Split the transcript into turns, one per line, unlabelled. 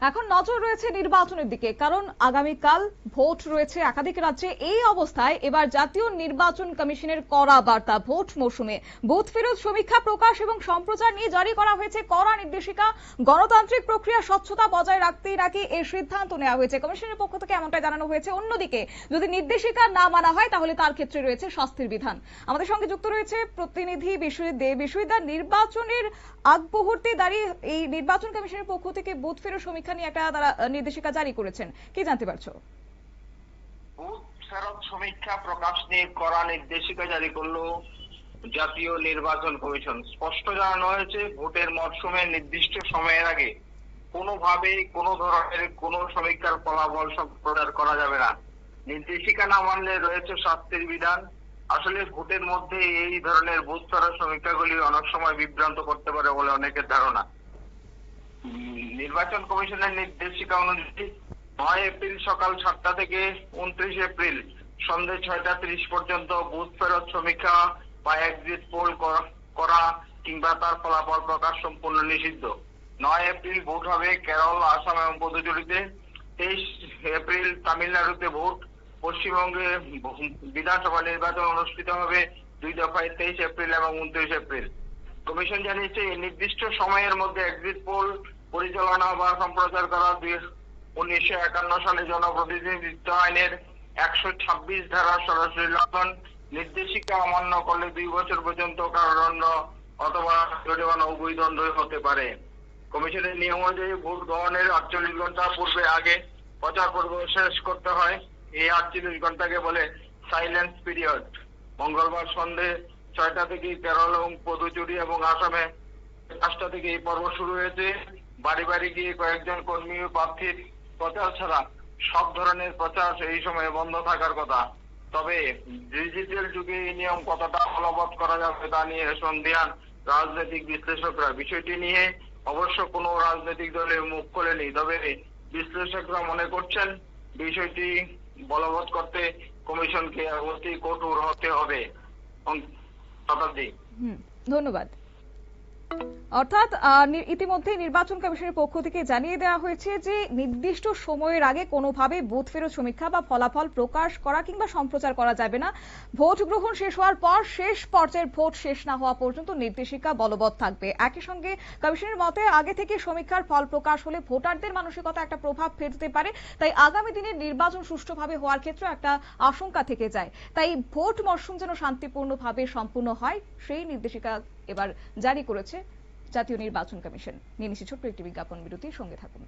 এখন নজর রয়েছে নির্বাচনের দিকে, কারণ আগামীকাল ভোট রয়েছে একাধিক রাজ্যে। এই অবস্থায় এবার জাতীয় নির্বাচন কমিশনের কড়া বার্তা। ভোট মৌসুমে বুথ ফেরত সমীক্ষা প্রকাশ এবং সম্প্রচার নিয়ে জারি করা হয়েছে কড়া নির্দেশিকা। গণতান্ত্রিক প্রক্রিয়া স্বচ্ছতা বজায় রাখতেই নাকি এই সিদ্ধান্ত নেওয়া হয়েছে। কমিশনের পক্ষ থেকে এমনটাই জানানো হয়েছে। অন্যদিকে যদি নির্দেশিকা না মানা হয় তাহলে তার ক্ষেত্রে রয়েছে শাস্তির বিধান। আমাদের সঙ্গে যুক্ত রয়েছে প্রতিনিধি বিশ্ববিদ্যালয়। নির্বাচনের আগ মুহূর্তে দাঁড়িয়ে এই নির্বাচন কমিশনের পক্ষ থেকে বুথ ফেরত সমীক্ষা নিয়ে একটা তারা নির্দেশিকা জারি করেছেন, কি জানতে পারছো?
বুথ ফেরত সমীক্ষা প্রকাশ নিয়ে কড়া নির্দেশিকা জারি করলো জাতীয় নির্বাচন কমিশন। স্পষ্ট জানানো হয়েছে, ভোটের মরশুমে নির্দিষ্ট সময়ের আগে কোনোভাবে কোনো ধরনের কোনো সমীক্ষার ফলাফল প্রচার করা যাবে না। নির্দেশিকা না মানলে রয়েছে শাস্তির বিধান। আসলে ভোটের মধ্যে এই ধরনের বুথ ফেরত সমীক্ষাগুলি অনেক সময় বিভ্রান্ত করতে পারে বলে অনেকের ধারণা। নির্বাচন কমিশনের নির্দেশিকা অনুযায়ী 9 এপ্রিল সকাল 7টা থেকে 29 এপ্রিল সন্ধ্যে 6টা 30 পর্যন্ত বুথ ফেরত সমীক্ষা বা এক্সিট পোল করা কিংবা তার ফলাফল প্রকাশ সম্পূর্ণ নিষিদ্ধ। 9 এপ্রিল ভোট হবে কেরল, আসাম এবং পুদুচেরিতে। 23 এপ্রিল তামিলনাড়ুতে ভোট। পশ্চিমবঙ্গে বিধানসভা নির্বাচন অনুষ্ঠিত হবে 2 দফায় 23 এপ্রিল এবং 29 এপ্রিল। কমিশন জানিয়েছে, এই নির্দিষ্ট সময়ের মধ্যে এক্সিট পোল পরিচালনা বা সম্প্রচার করা 1951 সালে জনপ্রতিনিধিত্ব আইনের 126 ধারা সরাসরি লঙ্ঘন। নির্দেশিকা অমান্য করলে 2 বছর পর্যন্ত কারাদণ্ড অথবা জরিমানা উভয় দণ্ড হতে পারে। কমিশনের নিয়ম অনুযায়ী ভোট গ্রহণের 48 ঘন্টা পূর্বে আগে প্রচার পর্ব শেষ করতে হয়। এই 48 ঘন্টাকে বলে সাইলেন্স পিরিয়ড। মঙ্গলবার সন্ধ্যে 6টা থেকে কেরল এবং পুদুচেরি এবং আসামে 5টা থেকে এই পর্ব শুরু হয়েছে। বাড়ি বাড়ি গিয়ে কয়েকজন কর্মী ও প্রার্থীর প্রচার ছাড়া সব ধরনের প্রচার এই সময় বন্ধ থাকার কথা। তবে ডিজিটাল যুগে এই নিয়ম কতটা ফলবৎ করা যাবে তা নিয়ে সন্দিহান রাজনৈতিক বিশ্লেষকরা। বিষয়টি নিয়ে অবশ্য কোনো রাজনৈতিক দলের মুখ খোলেনি, তবে বিশ্লেষকরা মনে করছেন বিষয়টি বলবৎ করতে কমিশনকে অতি কঠোর হতে হবে।
ধন্যবাদ। অর্থাৎ ইতিমধ্যে নির্বাচন কমিশনের পক্ষ থেকে জানিয়ে দেওয়া হয়েছে যে নির্দিষ্ট সময়ের আগে কোনোভাবে বুথ ফেরত সমীক্ষা বা ফলাফল প্রকাশ করা কিংবা সম্প্রচার করা যাবে না। ভোট গ্রহণ শেষ হওয়ার পর শেষ পর্যায়ের ভোট শেষ না হওয়া পর্যন্ত নির্দেশিকা বলবৎ থাকবে। একই সঙ্গে কমিশনের মতে আগে থেকে সমীক্ষার ফল প্রকাশ হলে ভোটারদের মানসিকতা একটা প্রভাব ফেলতে পারে। তাই আগামী দিনের নির্বাচন সুষ্ঠুভাবে হওয়ার ক্ষেত্রে একটা আশঙ্কা থেকে যায়। তাই ভোট মরশুম যেন শান্তিপূর্ণভাবে সম্পূর্ণ হয় সেই নির্দেশিকা এবার জারি করেছে জাতীয় নির্বাচন কমিশন। নিয়ে নিচ্ছি ছোট্ট একটি বিজ্ঞাপন বিরতির সঙ্গে থাকুন।